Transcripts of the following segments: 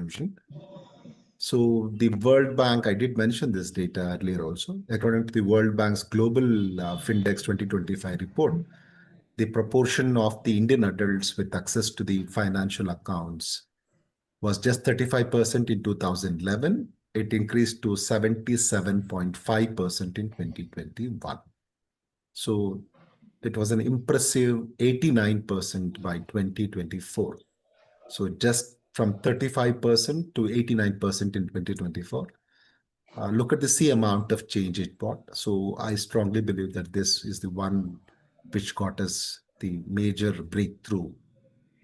inclusion. So the World Bank, I did mention this data earlier also. According to the World Bank's Global Findex 2025 report, the proportion of the Indian adults with access to the financial accounts was just 35% in 2011. It increased to 77.5% in 2021. So it was an impressive 89% by 2024. So just from 35% to 89% in 2024. Look at the sea amount of change it brought. So I strongly believe that this is the one which got us the major breakthrough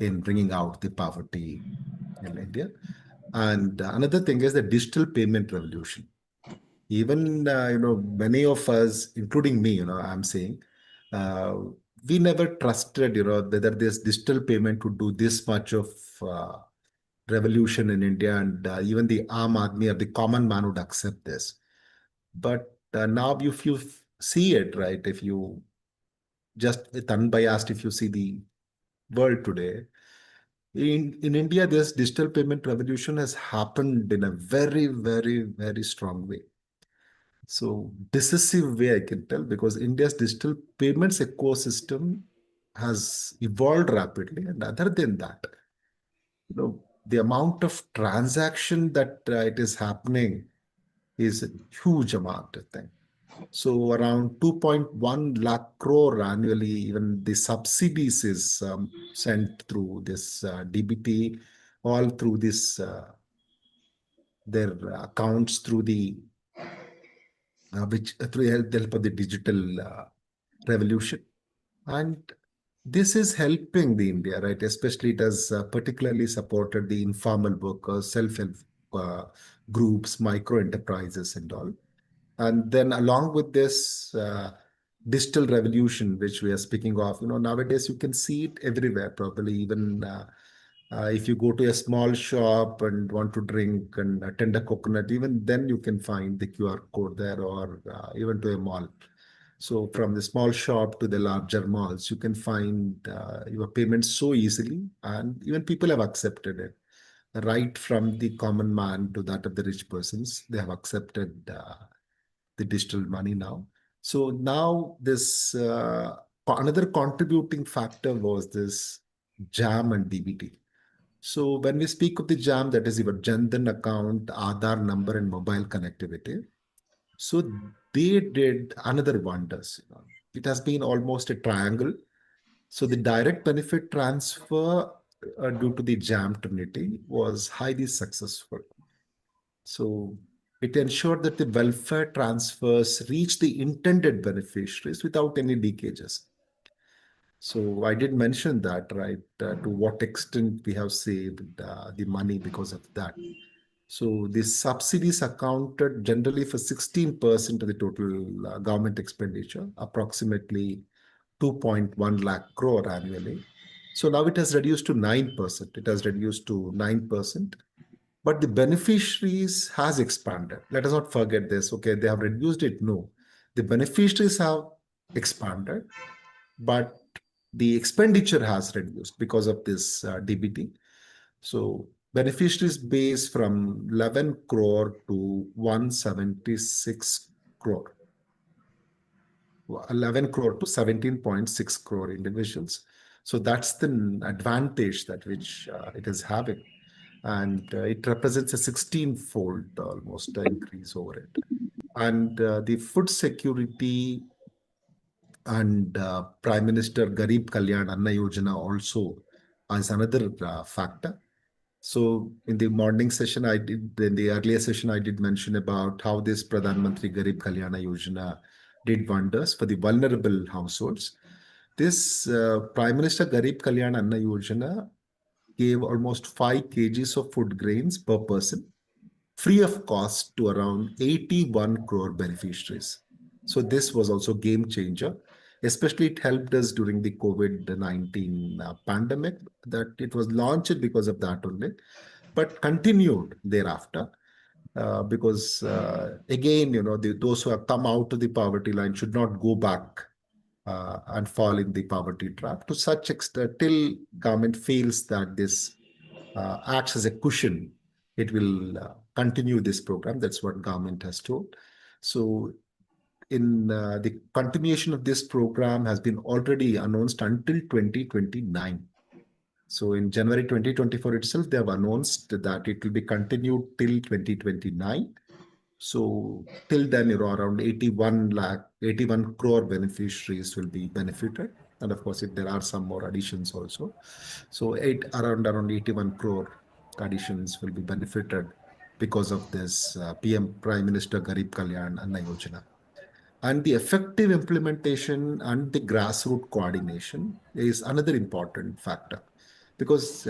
in bringing out the poverty in India. And another thing is the digital payment revolution. Even many of us, including me, I'm saying, uh, we never trusted, whether this digital payment would do this much of uh, revolution in India, and even the Aam Aadmi or the common man would accept this. But now, if you see it, right, if you just with unbiased, if you see the world today, in India, this digital payment revolution has happened in a very, very, very strong way. So decisive way I can tell, because India's digital payments ecosystem has evolved rapidly, and other than that, the amount of transaction that it is happening is a huge amount, I think. So around 2.1 lakh crore annually, even the subsidies is sent through this DBT, all through this their accounts through the which through the help of the digital revolution. And this is helping the India, right? Especially it has particularly supported the informal workers, self-help uh, groups, micro enterprises and all. And then along with this digital revolution, which we are speaking of, nowadays you can see it everywhere, probably even if you go to a small shop and want to drink and attend a coconut, even then you can find the QR code there, or even to a mall. So from the small shop to the larger malls, you can find your payments so easily, and even people have accepted it. Right from the common man to that of the rich persons, they have accepted the digital money now. So now this another contributing factor was this JAM and DBT. So when we speak of the JAM, that is your Jandan account, Aadhaar number, and mobile connectivity. So they did another wonders. It has been almost a triangle. So the direct benefit transfer due to the JAM Trinity was highly successful. So it ensured that the welfare transfers reach the intended beneficiaries without any leakages. So I did mention that, right, to what extent we have saved the money because of that. So the subsidies accounted generally for 16% of the total government expenditure, approximately 2.1 lakh crore annually. So now it has reduced to 9%. It has reduced to 9%. But the beneficiaries has expanded. Let us not forget this. Okay, they have reduced it. No, the beneficiaries have expanded, but the expenditure has reduced because of this DBT. So beneficiaries base from 11 crore to 176 crore. 11 crore to 17.6 crore individuals. So that's the advantage that which it is having. And it represents a 16-fold almost increase over it. And the food security and Prime Minister Garib Kalyan Anna Yojana also as another factor. So in the morning session, in the earlier session, I did mention about how this Pradhan Mantri Garib Kalyana Yojana did wonders for the vulnerable households. This Prime Minister Garib Kalyan Anna Yojana gave almost 5 kgs of food grains per person, free of cost to around 81 crore beneficiaries. So this was also game changer. Especially it helped us during the COVID-19 pandemic, that it was launched because of that only, but continued thereafter. Because again, those who have come out of the poverty line should not go back and fall in the poverty trap to such extent till government feels that this acts as a cushion it will continue this program. That's what government has told. So in the continuation of this program has been already announced until 2029. So in January 2024 itself, they have announced that it will be continued till 2029. So till then, around 81 crore beneficiaries will be benefited. And of course, if there are some more additions also. So around 81 crore additions will be benefited because of this PM Prime Minister Garib Kalyan Anna Yojana. And the effective implementation and the grassroots coordination is another important factor because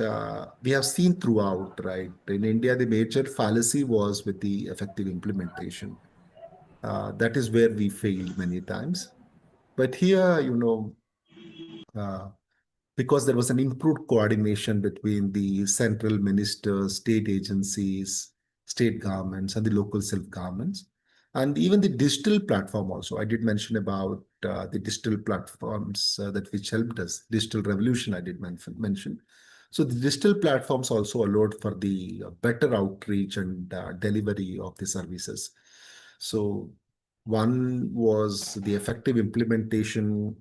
we have seen throughout, right? In India, the major fallacy was with the effective implementation. That is where we failed many times. But here, uh, because there was an improved coordination between the central ministers, state agencies, state governments, and the local self-governments, and even the digital platform also. I did mention about the digital platforms that which helped us, digital revolution I did mention. So the digital platforms also allowed for the better outreach and delivery of the services. So one was the effective implementation,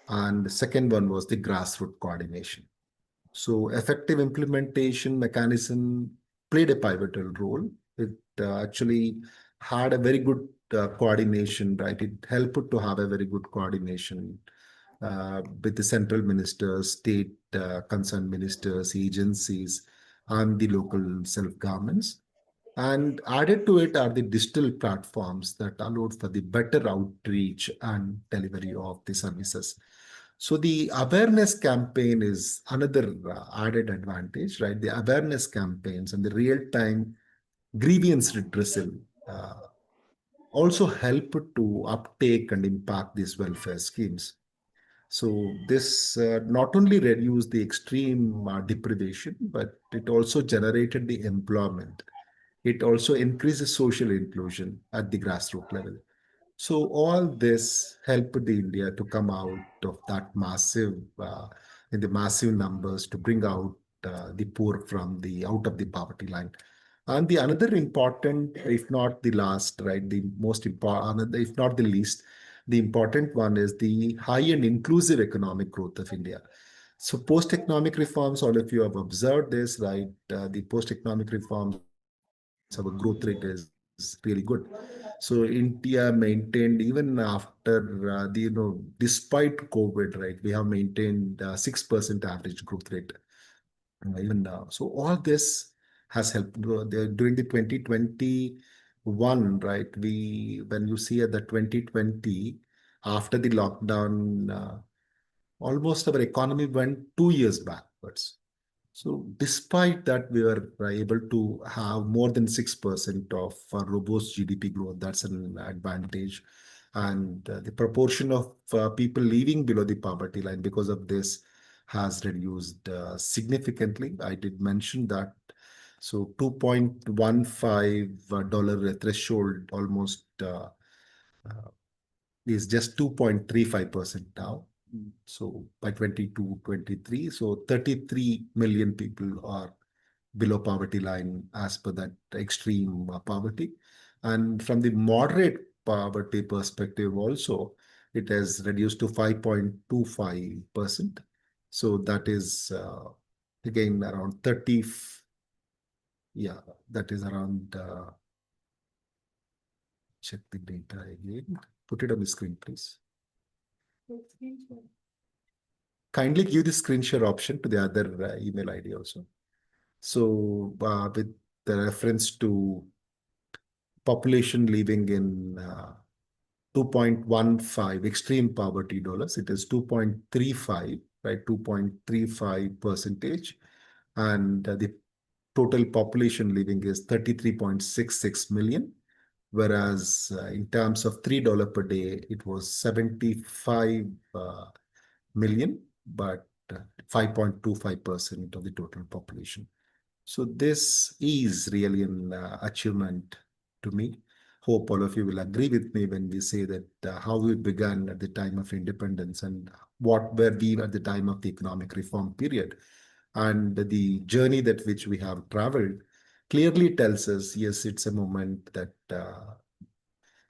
and the second one was the grassroots coordination. So effective implementation mechanism played a pivotal role. It actually had a very good coordination, right? It helped to have a very good coordination with the central ministers, state concerned ministers, agencies, and the local self-governments. And added to it are the digital platforms that allowed for the better outreach and delivery of the services. So the awareness campaign is another added advantage, right? The awareness campaigns and the real-time grievance redressal uh, also help to uptake and impact these welfare schemes. So this not only reduced the extreme deprivation, but it also generated the employment. It also increases social inclusion at the grassroots level. So all this helped the India to come out of that in the massive numbers to bring out the poor from the out of the poverty line. And the another important, if not the last, right, the most important, if not the least, the important one is the high and inclusive economic growth of India. So post-economic reforms, all of you have observed this, right? The post-economic reforms, our growth rate is really good. So India maintained even after despite COVID, right? We have maintained 6% average growth rate even now. So all this has helped during the 2021, right? When you see at the 2020 after the lockdown, almost our economy went 2 years backwards. So despite that, we were able to have more than 6% of robust GDP growth. That's an advantage. And the proportion of people living below the poverty line because of this has reduced significantly. I did mention that. So $2.15 threshold almost uh, is just 2.35% now. So by 22, 23, so 33 million people are below poverty line as per that extreme poverty. And from the moderate poverty perspective also, it has reduced to 5.25%. So that is again around 30, yeah, that is around, check the data again. Put it on the screen, please. Kindly give the screen share option to the other email ID also. So with the reference to population living in 2.15 extreme poverty dollars, it is 2.35, right? 2.35 percentage. And the total population living is 33.66 million. Whereas in terms of $3 per day, it was 75 million, but 5.25% of the total population. So this is really an achievement to me. Hope all of you will agree with me when we say that how we began at the time of independence and what were we at the time of the economic reform period and the journey that which we have traveled clearly tells us, yes, it's a moment that,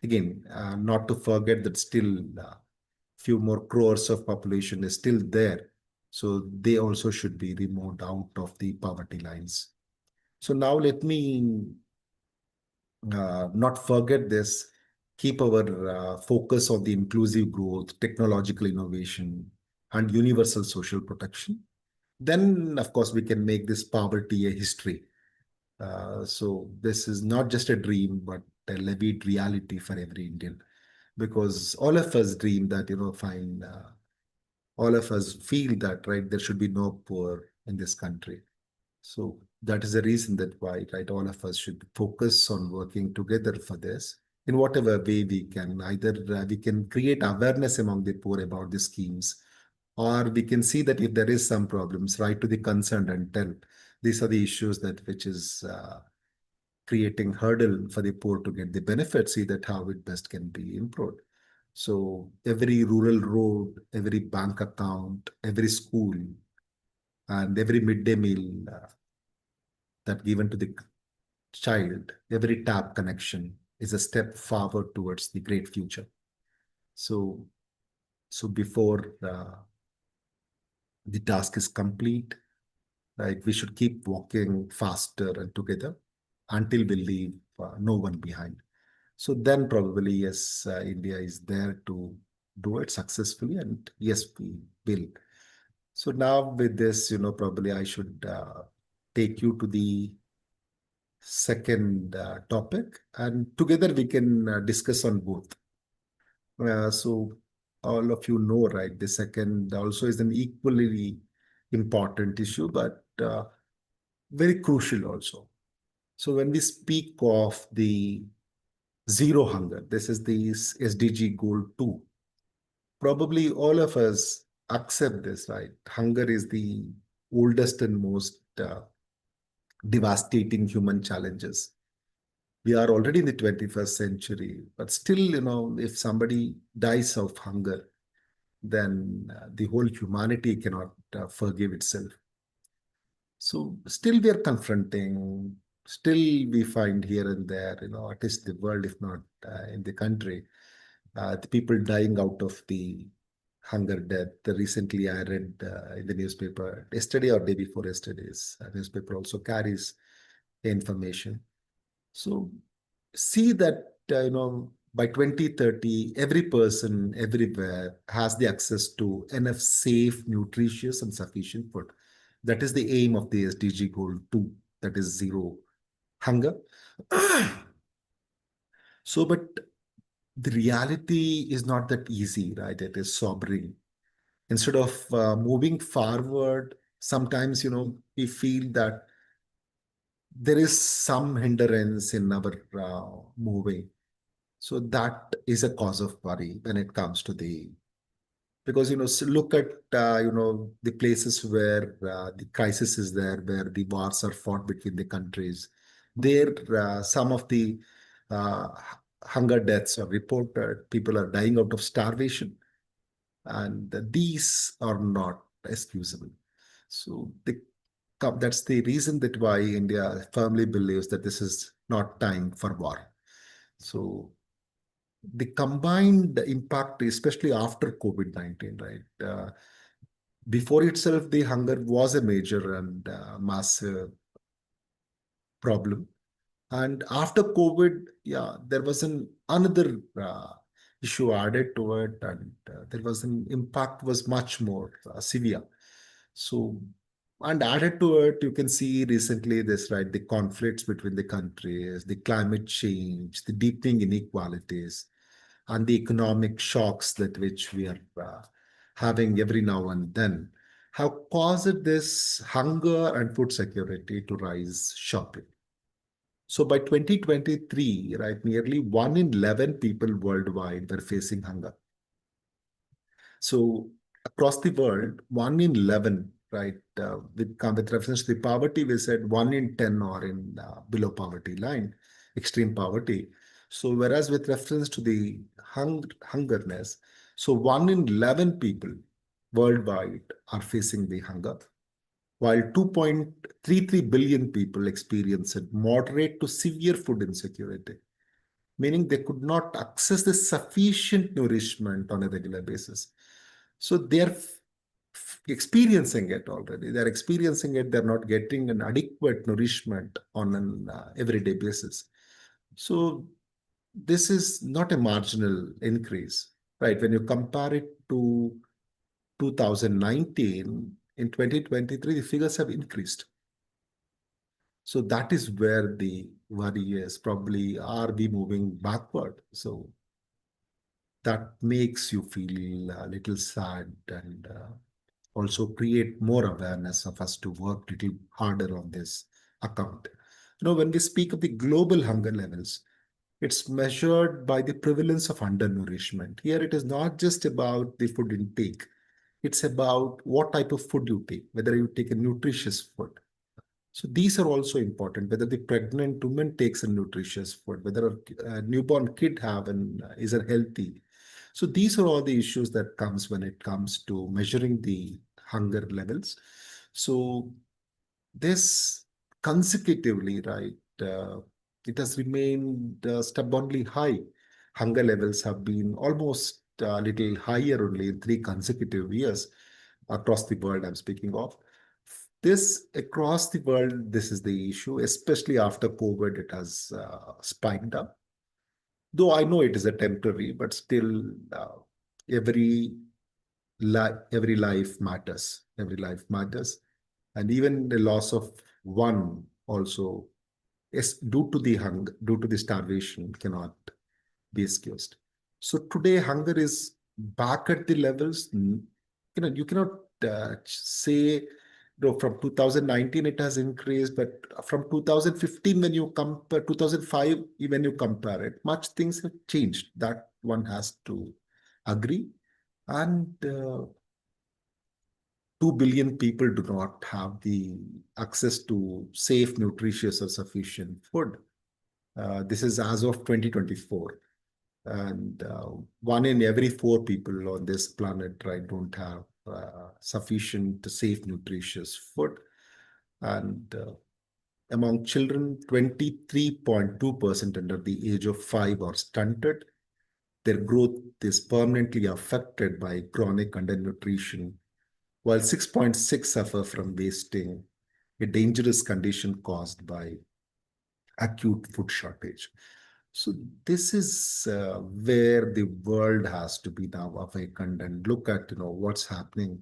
again, not to forget that still few more crores of population is still there. So they also should be removed out of the poverty lines. So now let me not forget this, keep our focus on the inclusive growth, technological innovation, and universal social protection. Then, of course, we can make this poverty a history. So this is not just a dream, but a levied reality for every Indian, because all of us dream that, fine, all of us feel that, right, there should be no poor in this country. So that is the reason that why, right, all of us should focus on working together for this in whatever way we can. Either we can create awareness among the poor about the schemes, or we can see that if there is some problems, write to the concerned and tell these are the issues that which is creating hurdle for the poor to get the benefits, see that how it best can be improved. So every rural road, every bank account, every school, and every midday meal that given to the child, every tap connection is a step forward towards the great future. So, so before the task is complete, right, we should keep walking faster and together until we leave no one behind. So then probably, yes, India is there to do it successfully, and yes, we will. So now with this, probably I should take you to the second topic, and together we can discuss on both. So all of you know, right, the second also is an equally important issue, but very crucial also. So when we speak of the zero hunger, this is the SDG goal 2. Probably all of us accept this, right? Hunger is the oldest and most devastating human challenges. We are already in the 21st century, but still, if somebody dies of hunger, then the whole humanity cannot forgive itself. So still we are confronting, still we find here and there, at least the world, if not in the country, the people dying out of the hunger death. Recently, I read in the newspaper, yesterday or day before yesterday's newspaper also carries information. So see that, by 2030, every person everywhere has the access to enough safe, nutritious, and sufficient food. That is the aim of the SDG goal 2, that is zero hunger. So, but the reality is not that easy, right? It is sobering. Instead of moving forward, sometimes, we feel that there is some hindrance in our moving. So that is a cause of worry when it comes to the, because, look at, the places where the crisis is there, where the wars are fought between the countries. There, some of the uh, hunger deaths are reported. People are dying out of starvation, and these are not excusable. So that's the reason that why India firmly believes that this is not time for war. So the combined impact, especially after COVID-19, right? Before itself, the hunger was a major and massive problem. And after COVID, yeah, there was another issue added to it, and there was an impact was much more severe. So, and added to it, you can see recently this, right, the conflicts between the countries, the climate change, the deepening inequalities, and the economic shocks that which we are having every now and then have caused this hunger and food security to rise sharply. So by 2023, right, nearly 1 in 11 people worldwide were facing hunger. So across the world, 1 in 11, right, with reference to the poverty, we said 1 in 10 are in below poverty line, extreme poverty. So whereas with reference to the hungerness, so 1 in 11 people worldwide are facing the hunger. while 2.33 billion people experienced moderate to severe food insecurity, meaning they could not access the sufficient nourishment on a regular basis. So they're experiencing it already. They're experiencing it. They're not getting an adequate nourishment on an everyday basis. So this is not a marginal increase, right? When you compare it to 2019, in 2023, the figures have increased. So that is where the worry is. Probably, are we moving backward? So that makes you feel a little sad, and also create more awareness of us to work a little harder on this account. When we speak of the global hunger levels, it's measured by the prevalence of undernourishment. Here, it is not just about the food intake. It's about what type of food you take, whether you take a nutritious food. So these are also important, whether the pregnant woman takes a nutritious food, whether a newborn kid have and is a healthy. So these are all the issues that comes when it comes to measuring the hunger levels. So this consecutively, right, it has remained stubbornly high. Hunger levels have been almost a little higher only in 3 consecutive years across the world I'm speaking of. This across the world, this is the issue, especially after COVID, it has spiked up. Though I know it is a temporary, but still every every life matters. Every life matters. And even the loss of one also is due to the starvation cannot be excused. So today hunger is back at the levels. You cannot say from 2019 it has increased, but from 2015 when you compare 2005 when you compare it, much things have changed. That one has to agree. And 2 billion people do not have the access to safe, nutritious, or sufficient food. This is as of 2024. And one in every 4 people on this planet, right, don't have sufficient, safe, nutritious food. And among children, 23.2% under the age of 5 are stunted. Their growth is permanently affected by chronic undernutrition, while 6.6 suffer from wasting, a dangerous condition caused by acute food shortage. So this is where the world has to be now awakened and look at what's happening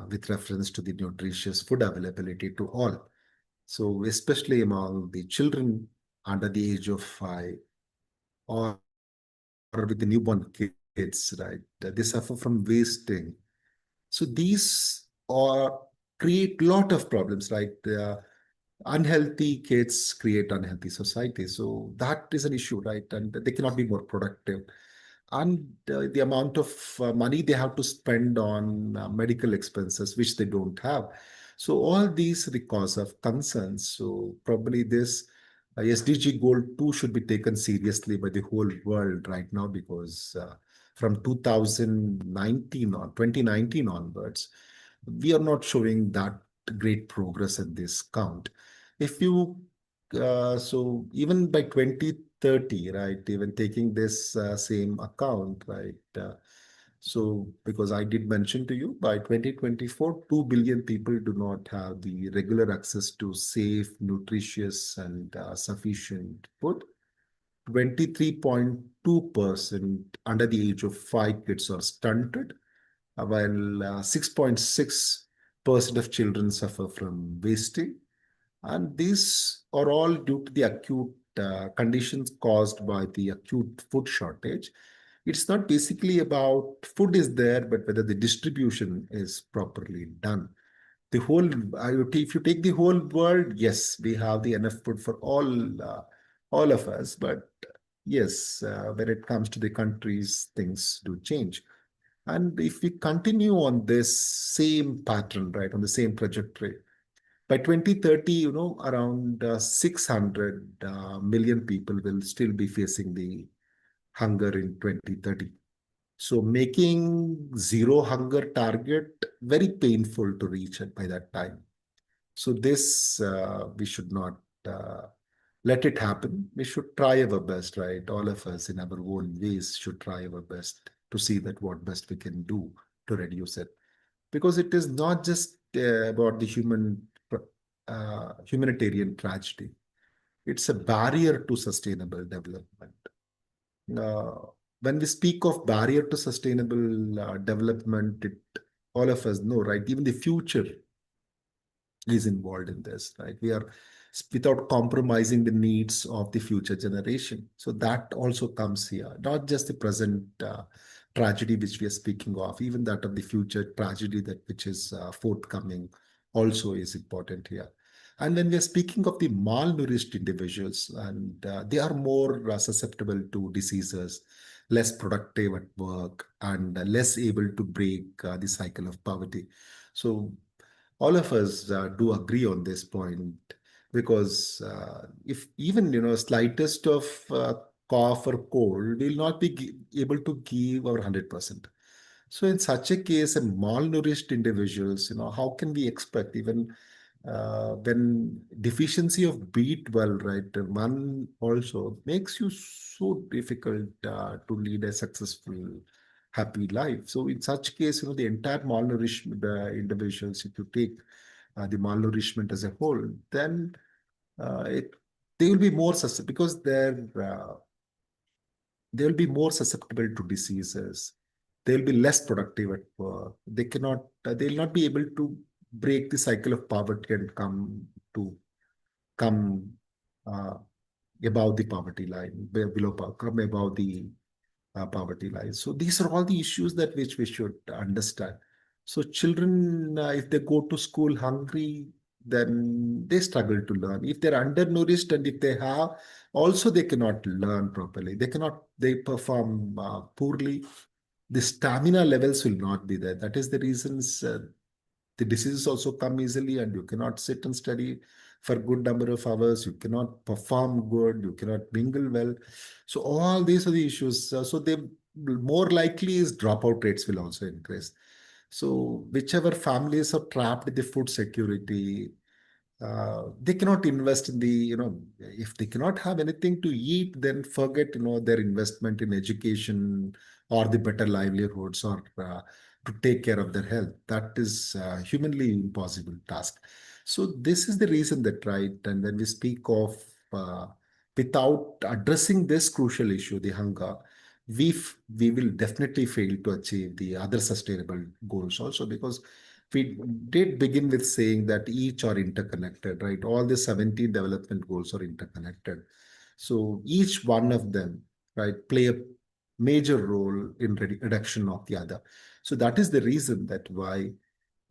with reference to the nutritious food availability to all. So especially among the children under the age of 5 or with the newborn kids, right? They suffer from wasting. So these are create lot of problems, right? Unhealthy kids create unhealthy society. So that is an issue, right? And they cannot be more productive. And the amount of money they have to spend on medical expenses, which they don't have. So all these are the cause of concerns. So probably this SDG goal 2 should be taken seriously by the whole world right now, because from 2019 or 2019 onwards, we are not showing that great progress in this count. If you so even by 2030, right, even taking this same account, right, so because I did mention to you, by 2024, 2 billion people do not have the regular access to safe, nutritious, and sufficient food. 23.2% under the age of 5 kids are stunted, while 6.6% of children suffer from wasting. And these are all due to the acute conditions caused by the acute food shortage. It's not basically about food is there, but whether the distribution is properly done. The whole IoT, if you take the whole world, yes, we have the enough food for all of us. But yes, when it comes to the countries, things do change. And if we continue on this same pattern, right, on the same trajectory, by 2030, around 600 million people will still be facing the hunger in 2030. So making zero hunger target very painful to reach it by that time. So this we should not let it happen. We should try our best, right? All of us in our own ways should try our best to see that what best we can do to reduce it, because it is not just about the humanitarian tragedy. It's a barrier to sustainable development. Uh, when we speak of barrier to sustainable development, all of us know, right? Even the future is involved in this, right? We are without compromising the needs of the future generation. So that also comes here, not just the present tragedy which we are speaking of, even that of the future tragedy that which is forthcoming also is important here. And when we are speaking of the malnourished individuals, and they are more susceptible to diseases, less productive at work, and less able to break the cycle of poverty. So all of us do agree on this point, because if even slightest of cough or cold, we'll not be able to give our 100%. So in such a case, a malnourished individuals, how can we expect, even when deficiency of B12, right, one also makes you so difficult to lead a successful, happy life. So in such case, the entire malnourished individuals, if you take the malnourishment as a whole, then it they will be more susceptible, because they will be more susceptible to diseases. They'll be less productive at work. They'll not be able to break the cycle of poverty and come uh, above the poverty line, come above the poverty line. So these are all the issues that which we should understand. So children, if they go to school hungry, then they struggle to learn. If they're undernourished, and if they have, also they cannot learn properly. They perform poorly. The stamina levels will not be there. That is the reasons the diseases also come easily, and you cannot sit and study for a good number of hours. You cannot perform good. You cannot mingle well. So all these are the issues. So they more likely is dropout rates will also increase. So whichever families are trapped in the food security, they cannot invest in if they cannot have anything to eat, then forget their investment in education or the better livelihoods, or to take care of their health. That is humanly impossible task. So this is the reason that, right, and when we speak of uh, without addressing this crucial issue, the hunger, we will definitely fail to achieve the other sustainable goals also, because we did begin with saying that each are interconnected, right? All the 17 development goals are interconnected. So each one of them, right, play a major role in reduction of the other. So that is the reason that why,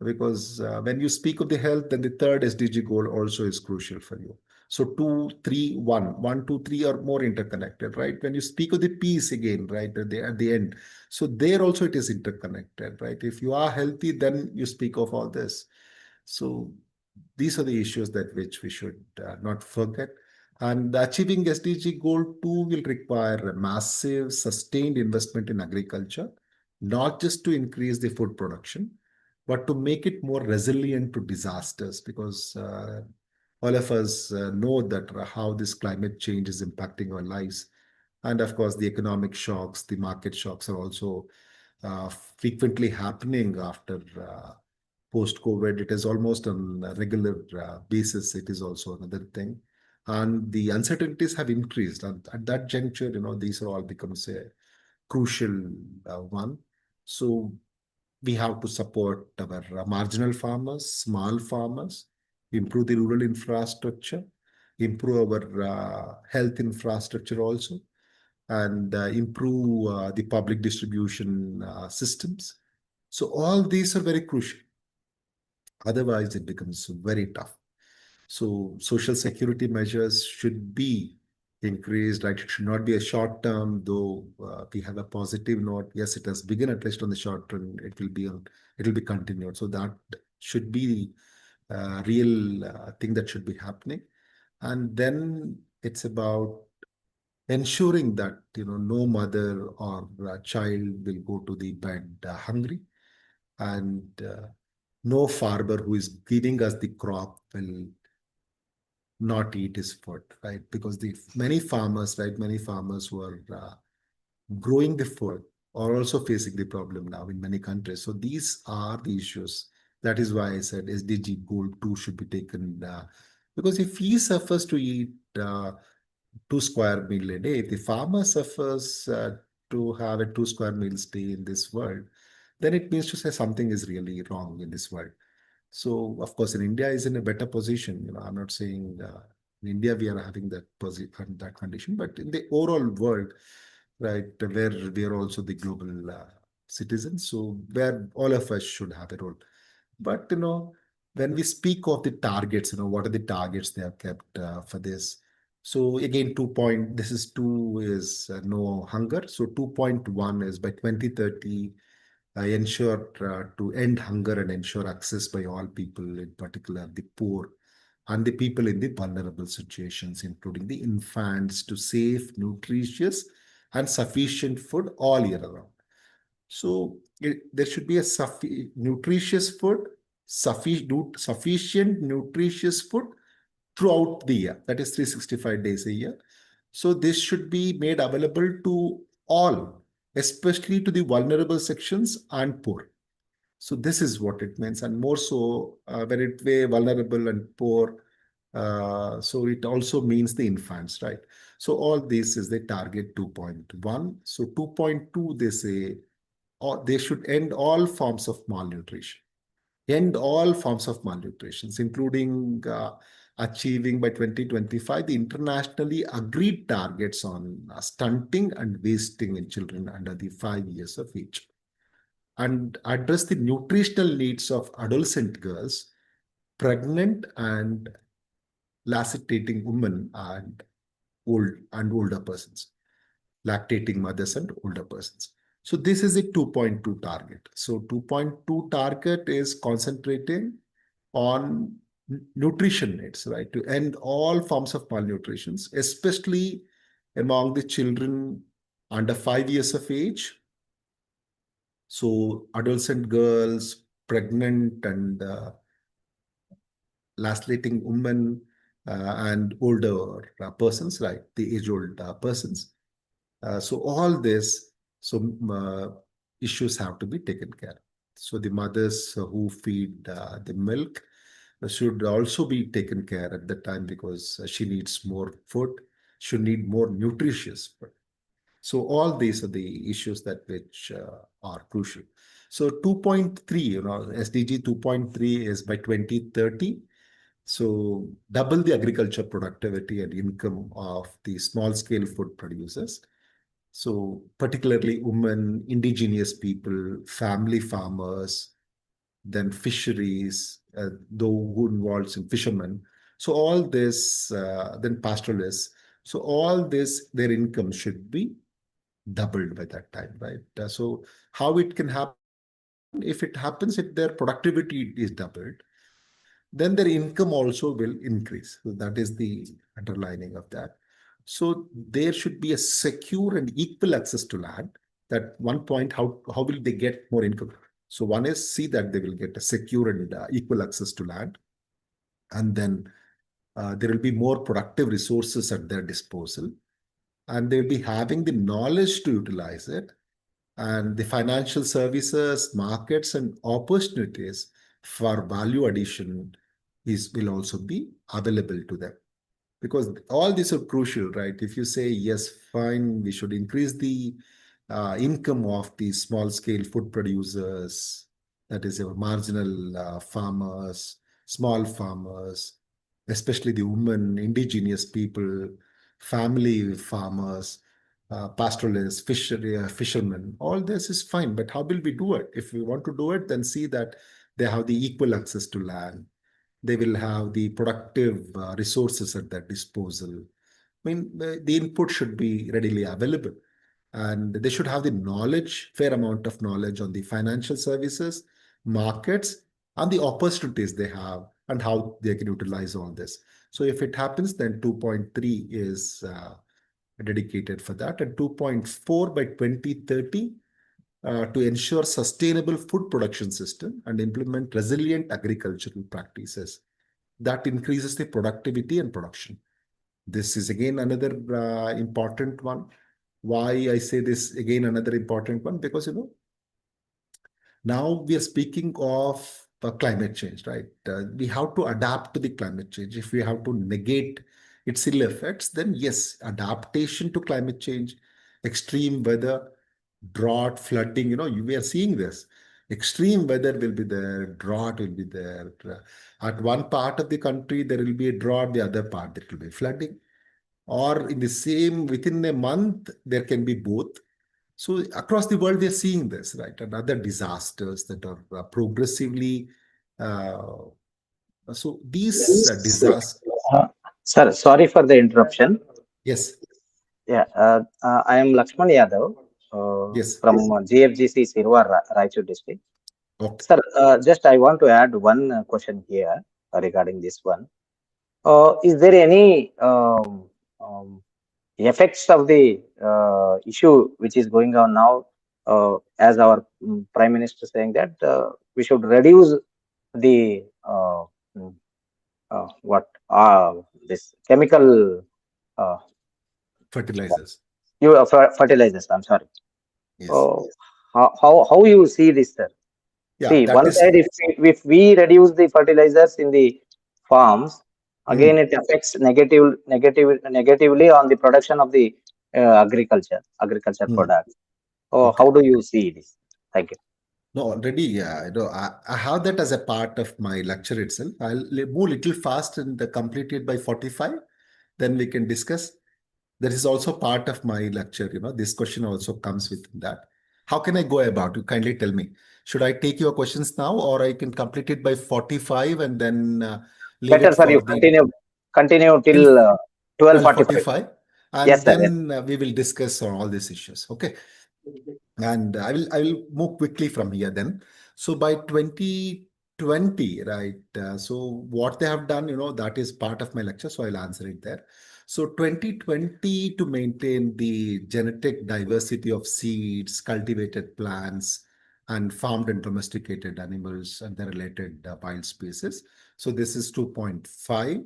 because when you speak of the health, then the third SDG goal also is crucial for you. So two, three, one, one, two, three are more interconnected, right? When you speak of the peace again, right, at the end, so there also it is interconnected, right? If you are healthy, then you speak of all this. So these are the issues that which we should not forget. And achieving SDG goal 2 will require a massive sustained investment in agriculture, not just to increase the food production, but to make it more resilient to disasters, because all of us know that how this climate change is impacting our lives. And of course, the economic shocks, the market shocks are also frequently happening after post-COVID. It is almost on a regular basis. It is also another thing. And the uncertainties have increased. And at that juncture, these are all becomes a crucial one. So we have to support our marginal farmers, small farmers, improve the rural infrastructure, improve our health infrastructure also, and improve the public distribution systems. So all these are very crucial. Otherwise, it becomes very tough. So social security measures should be increased, right? It should not be a short term, though we have a positive note. Yes, it has begun at least on the short term. It will be continued. So that should be a real thing that should be happening. And then it's about ensuring that no mother or child will go to the bed hungry, and no farmer who is giving us the crop will not eat his food, right? Because the many farmers, right, many farmers who are growing the food are also facing the problem now in many countries. So these are the issues. That is why I said SDG goal 2 should be taken, because if he suffers to eat 2 square meal a day, if the farmer suffers to have a 2 square meals day in this world, then it means to say something is really wrong in this world. So of course, in India is in a better position. I'm not saying in India we are having that condition, but in the overall world, right, where we are also the global citizens, so where all of us should have a role. But when we speak of the targets, what are the targets they have kept for this? So again, this is two is no hunger. So 2.1 is by 2030 ensure to end hunger and ensure access by all people, in particular the poor and the people in the vulnerable situations, including the infants, to safe, nutritious, and sufficient food all year round. So there should be a nutritious food, sufficient nutritious food throughout the year. That is 365 days a year. So this should be made available to all, especially to the vulnerable sections and poor. So this is what it means, and more so when it way vulnerable and poor. So it also means the infants, right? So all this is the target 2.1. So 2.2, they say, or they should end all forms of malnutrition. End all forms of malnutrition, including achieving by 2025 the internationally agreed targets on stunting and wasting in children under the 5 years of age, and address the nutritional needs of adolescent girls, pregnant and lactating women, and older persons, lactating mothers and older persons. So this is a 2.2 target. So 2.2 target is concentrating on nutrition needs, right? To end all forms of malnutrition, especially among the children under 5 years of age. So adolescent girls, pregnant and lactating women, and older persons, right? The age-old persons. So all this, issues have to be taken care of. So the mothers who feed the milk should also be taken care at that time, because she needs more food, should need more nutritious food. So all these are the issues that which are crucial. So 2.3, SDG 2.3 is by 2030. So double the agriculture productivity and income of the small scale food producers. So particularly women, indigenous people, family farmers, then fisheries, though who involves in fishermen. So all this, then pastoralists. So all this, their income should be doubled by that time, right? So how it can happen? If it happens, if their productivity is doubled, then their income also will increase. So that is the underlining of that. So there should be a secure and equal access to land. That one point, how will they get more income? So one is see that they will get a secure and equal access to land. And then there will be more productive resources at their disposal. And they'll be having the knowledge to utilize it. And the financial services, markets, and opportunities for value addition will also be available to them, because all these are crucial, right? If you say yes, fine, we should increase the income of the small scale food producers, that is your marginal farmers, small farmers, especially the women, indigenous people, family farmers, pastoralists, fishermen. All this is fine, but how will we do it? If we want to do it, then see that they have the equal access to land. They will have the productive resources at their disposal. I mean, the input should be readily available, and they should have the knowledge, fair amount of knowledge on the financial services, markets, and the opportunities they have, and how they can utilize all this. So if it happens, then 2.3 is dedicated for that, and 2.4 by 2030 to ensure sustainable food production system and implement resilient agricultural practices that increases the productivity and production. This is again another important one. Why I say this again another important one? Because now we are speaking of climate change, right? We have to adapt to the climate change. If we have to negate its ill effects, then yes, adaptation to climate change, extreme weather, drought, flooding, we are seeing this. Extreme weather will be there, drought will be there. At one part of the country, there will be a drought, the other part, there will be flooding. Or in the same, within a month, there can be both. So across the world, we are seeing this, right? And other disasters that are progressively. Uh, so these Yes. disasters, Sir, sorry for the interruption. yes, Yeah, I am Lakshman Yadav yes, from GFGC Sirwar, Raichur district. okay, Sir, just I want to add one question here regarding this one. Is there any effects of the issue which is going on now, as our Prime Minister saying that we should reduce the mm, what this chemical uh, fertilizers, fertilizers. I'm sorry. yes, Uh, how you see this, sir? yeah, See, that one is. side, if we reduce the fertilizers in the farms, again Hmm, it affects negatively on the production of the agriculture hmm, products. Oh, okay. how do you see this? Thank you. No, already, yeah, I have that as a part of my lecture itself. I'll move little fast and complete it by 45. Then we can discuss. That is also part of my lecture. This question also comes with that. How can I go about? You kindly tell me. Should I take your questions now, or I can complete it by 45 and then leave Better, it sir. for You the continue till till 12:45. 12:45, Yes, and sir. Yes. then we will discuss on all these issues. Okay. And I will move quickly from here then. So by 2020, right? So what they have done, that is part of my lecture. So I'll answer it there. So 2020, to maintain the genetic diversity of seeds, cultivated plants, and farmed and domesticated animals and the related wild species. So this is 2.5.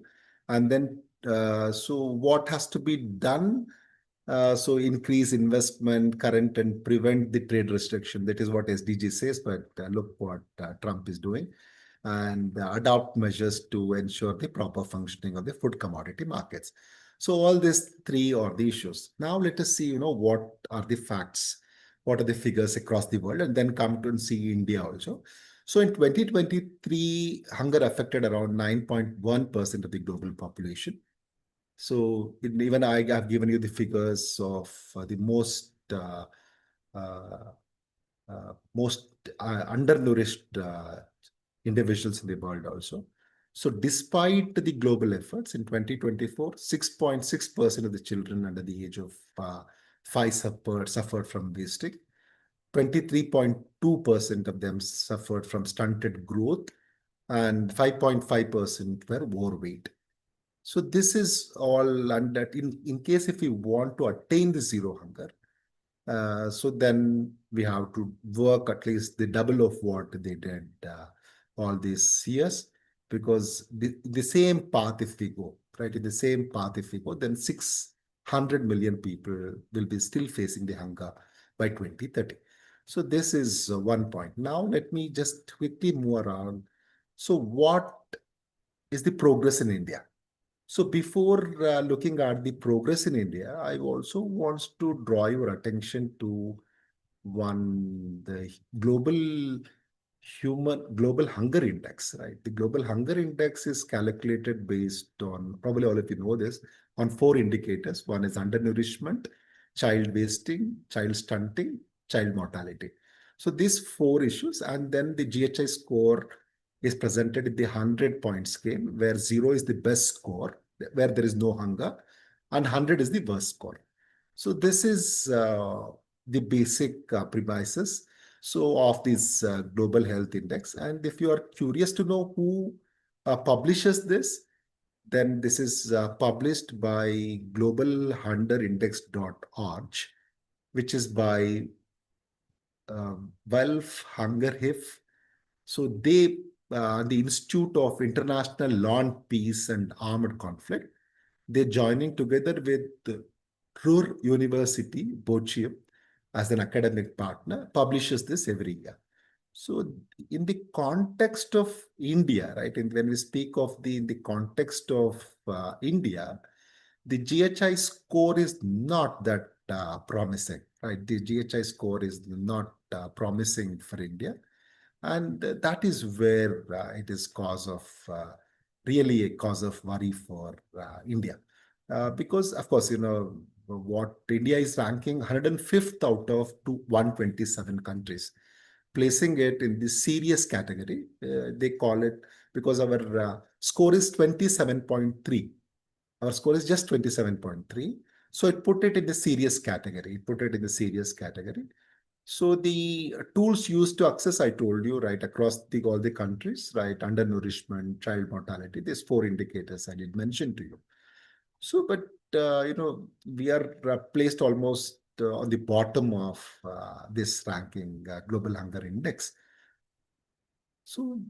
And then, so what has to be done? So increase investment, current, and prevent the trade restriction. That is what SDG says, but look what Trump is doing, and adopt measures to ensure the proper functioning of the food commodity markets. So all these three are the issues. Now let us see, what are the facts, what are the figures across the world, and then come to and see India also. So in 2023, hunger affected around 9.1% of the global population. So even I have given you the figures of the uh, most undernourished individuals in the world also. So despite the global efforts in 2024, 6.6% of the children under the age of 5 suffered from wasting. 23.2% of them suffered from stunted growth, and 5.5% were overweight. So this is all, and that in case if we want to attain the zero hunger, so then we have to work at least the double of what they did all these years, because the same path if we go, right, in the same path if we go, then 600 million people will be still facing the hunger by 2030. So this is one point. Now let me just quickly move around. So what is the progress in India? So before looking at the progress in India, I also wants to draw your attention to the global hunger index, right? The global hunger index is calculated based on, probably all of you know this, on four indicators. One is undernourishment, child wasting, child stunting, child mortality. So these four issues, and then the GHI score is presented in the 100-point scale, where zero is the best score, where there is no hunger, and 100 is the worst score. So this is the basic premises so of this global health index. And if you are curious to know who publishes this, then this is published by globalhungerindex.org, which is by Welf, Hunger Hif. So they, the Institute of International Law and Peace and Armed Conflict, they're joining together with Ruhr University, Bochum, as an academic partner, publishes this every year. So, in the context of India, right, and when we speak of in the context of India, the GHI score is not that promising, right? The GHI score is not promising for India, and that is where it is cause of really a cause of worry for India, because of course what India is ranking 105th out of 127 countries, placing it in the serious category. They call it because our score is 27.3. Our score is just 27.3. So it put it in the serious category. It put it in the serious category. So the tools used to access, I told you, right, across all the countries, right, undernourishment, child mortality, these four indicators I did mention to you. So, but we are placed almost on the bottom of this ranking, Global Hunger Index. So,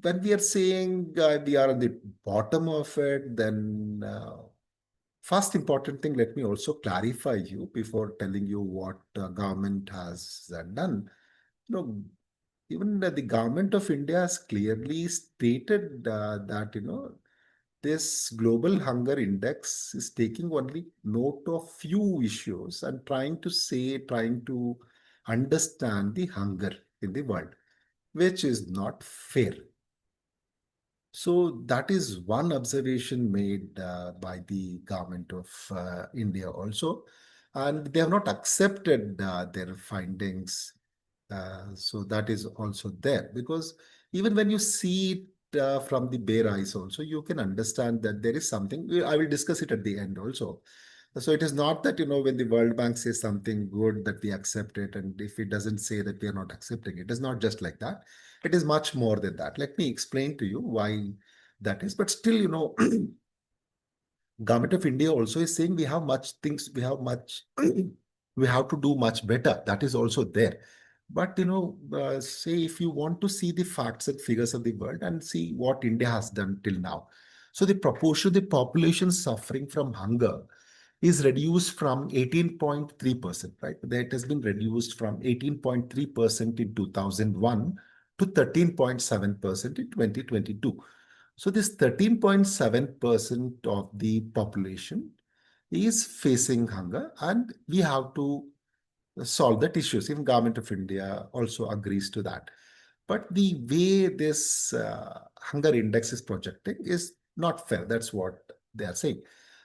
when we are saying we are on the bottom of it, then first important thing, let me also clarify you before telling you what government has done. You know, even the government of India has clearly stated that this global hunger index is taking only note of few issues and trying to understand the hunger in the world, which is not fair. So that is one observation made by the government of India also, and they have not accepted their findings. So that is also there, because even when you see it from the bare eyes also, you can understand that there is something. I will discuss it at the end also. So it is not that, when the World Bank says something good that we accept it, and if it doesn't say that we are not accepting it, it is not just like that. It is much more than that. Let me explain to you why that is. But still, Government of India also is saying we have much things, we have much, we have to do much better. That is also there. But say if you want to see the facts and figures of the world and see what India has done till now. So the proportion of the population suffering from hunger is reduced from 18.3%, right? That has been reduced from 18.3% in 2001 to 13.7% in 2022. So this 13.7% of the population is facing hunger, and we have to solve that issues. Even Government of India also agrees to that. But the way this hunger index is projecting is not fair. That's what they are saying.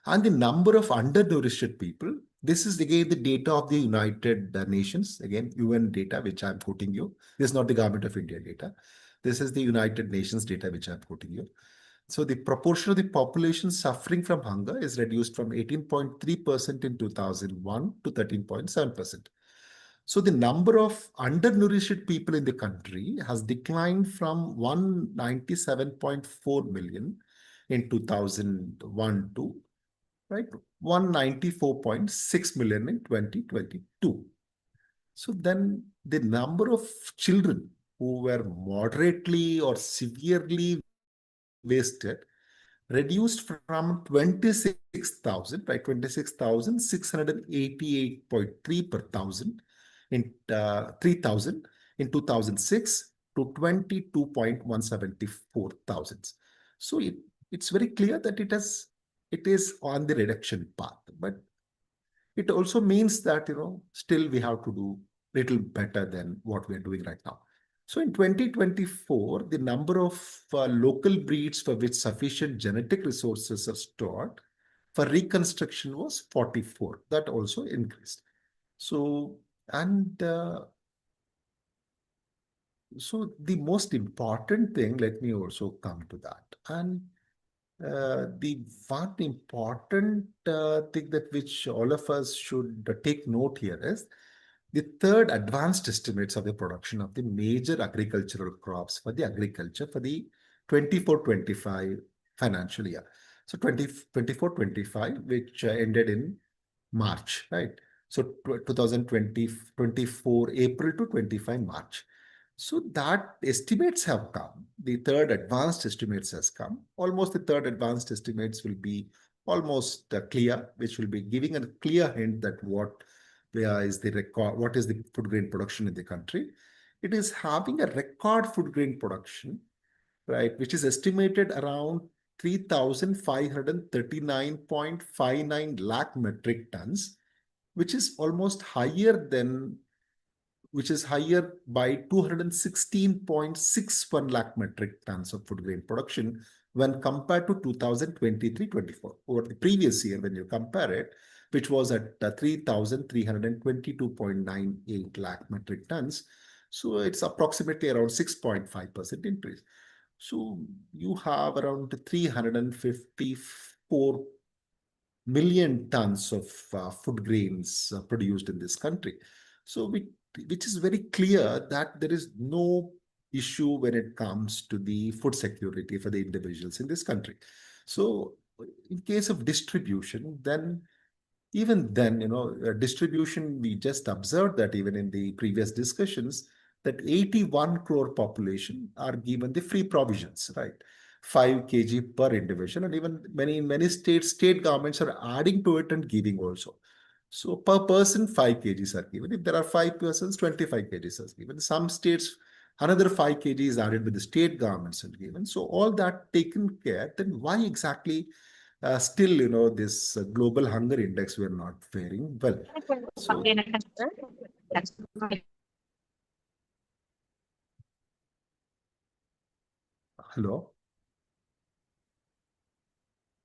And the number of undernourished people, this is again the data of the United Nations, again, UN data, which I'm quoting you. This is not the Government of India data. This is the United Nations data, which I'm quoting you. So the proportion of the population suffering from hunger is reduced from 18.3% in 2001 to 13.7%. So the number of undernourished people in the country has declined from 197.4 million in 2001 to, right, 194.6 million in 2022. So then the number of children who were moderately or severely wasted reduced from 26,000, right, 26,688.3 per thousand in 3,000 in 2006 to 22.174 thousands. So it's very clear that it is on the reduction path, but it also means that still we have to do little better than what we are doing right now. So in 2024, the number of local breeds for which sufficient genetic resources are stored for reconstruction was 44. That also increased. So, and so the most important thing, let me also come to that. And the one important thing that which all of us should take note here is the third advanced estimates of the production of the major agricultural crops for the agriculture for the 24-25 financial year. So 2024-25, which ended in March, right? So 2024 April to 25 March. So that estimates have come. The third advanced estimates has come. Almost the third advanced estimates will be almost clear, which will be giving a clear hint that where is the record, what is the food grain production in the country. It is having a record food grain production, right, which is estimated around 3,539.59 lakh metric tons, which is almost higher than, which is higher by 216.61 lakh metric tons of food grain production when compared to 2023-24. Over the previous year, when you compare it, which was at 3,322.98 lakh metric tons. So it's approximately around 6.5% increase. So you have around 354 million tons of food grains produced in this country. So which is very clear that there is no issue when it comes to the food security for the individuals in this country. So in case of distribution, then even then, distribution, we just observed that even in the previous discussions, that 81 crore population are given the free provisions, right? 5 kg per individual, and even many states, state governments are adding to it and giving also. So per person, 5 kgs are given. If there are 5 persons, 25 kgs are given. Some states, another 5 kg is added with the state governments and given. So all that taken care, then why exactly still, this global hunger index, we're not faring well. So, hello.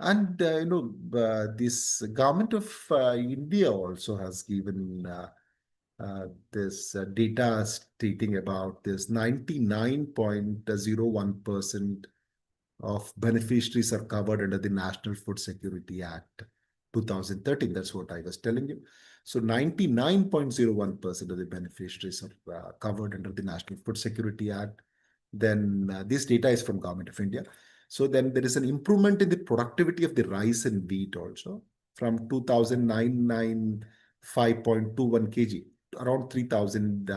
And, this government of India also has given this data stating about this 99.01% of beneficiaries are covered under the National Food Security Act 2013. That's what I was telling you. So 99.01% of the beneficiaries are covered under the National Food Security Act. Then this data is from Government of India. So then there is an improvement in the productivity of the rice and wheat also from 2,995.21 kg, around 3,000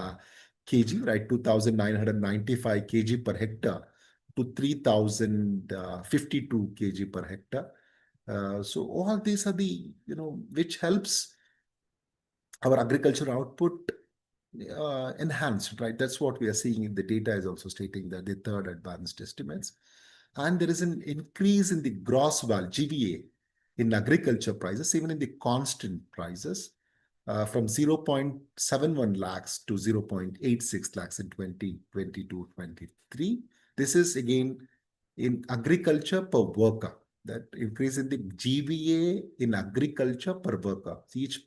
kg, right? 2,995 kg per hectare to 3,052 kg per hectare. So all these are the, which helps our agriculture output enhanced, right? That's what we are seeing in the data is also stating that the third advanced estimates. And there is an increase in the gross value, GVA, in agriculture prices, even in the constant prices, from 0.71 lakhs to 0.86 lakhs in 2022-23. This is again in agriculture per worker, that increase in the GVA in agriculture per worker. Each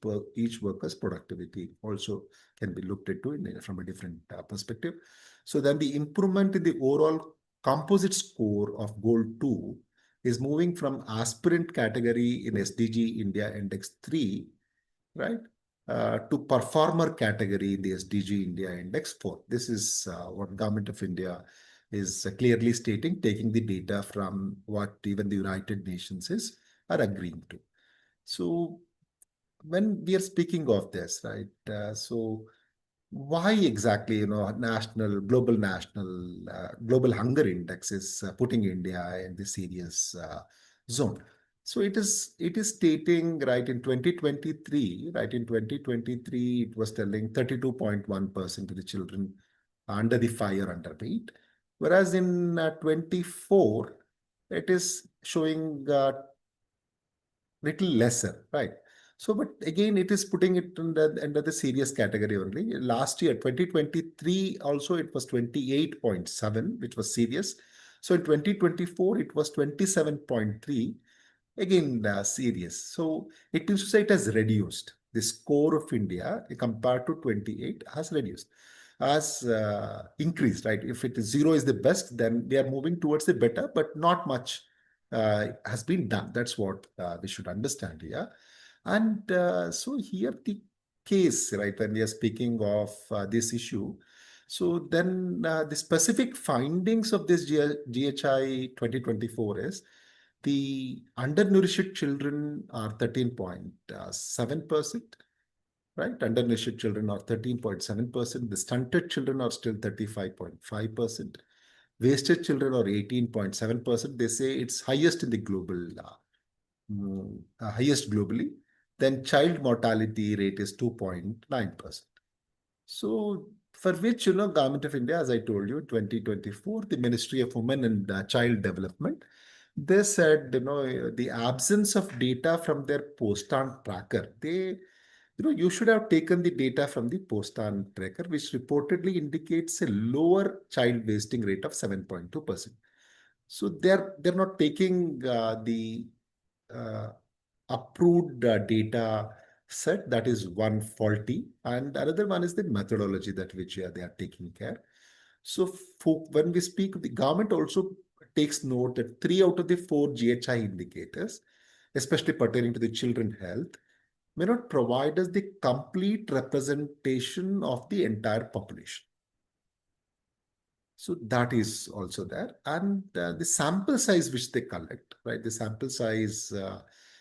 worker's productivity also can be looked into from a different perspective. So then the improvement in the overall composite score of Gold 2 is moving from aspirant category in SDG India Index 3, right, to performer category in the SDG India Index 4. This is what Government of India is clearly stating, taking the data from what even the United Nations are agreeing to. So when we are speaking of this, right, so why exactly, global hunger index is putting India in this serious zone. So it is stating, right, in 2023, right, in 2023, it was telling 32.1% of the children under the 5 are underweight, whereas in 24, it is showing little lesser, right? So, but again, it is putting it under the serious category only. Last year, 2023, also it was 28.7, which was serious. So in 2024, it was 27.3, again serious. So it means to say it has reduced. The score of India compared to 28 has reduced, has increased, right? If it is 0 is the best, then we are moving towards the better, but not much has been done. That's what we should understand here. And so here the case, right, when we are speaking of this issue, so then the specific findings of this GHI 2024 is the undernourished children are 13.7%, right? Undernourished children are 13.7%. The stunted children are still 35.5%. Wasted children are 18.7%. They say it's highest in the global, highest globally. Then child mortality rate is 2.9%. So for which, Government of India, as I told you, 2024, the Ministry of Women and Child Development, they said, the absence of data from their post-on tracker, you should have taken the data from the post-on tracker, which reportedly indicates a lower child wasting rate of 7.2%. So they're not taking the uh, approved data set. That is one faulty, and another one is the methodology that which they are taking care. So when we speak, the government also takes note that 3 out of the 4 GHI indicators, especially pertaining to the children health, may not provide us the complete representation of the entire population. So that is also there. And the sample size which they collect, right? The sample size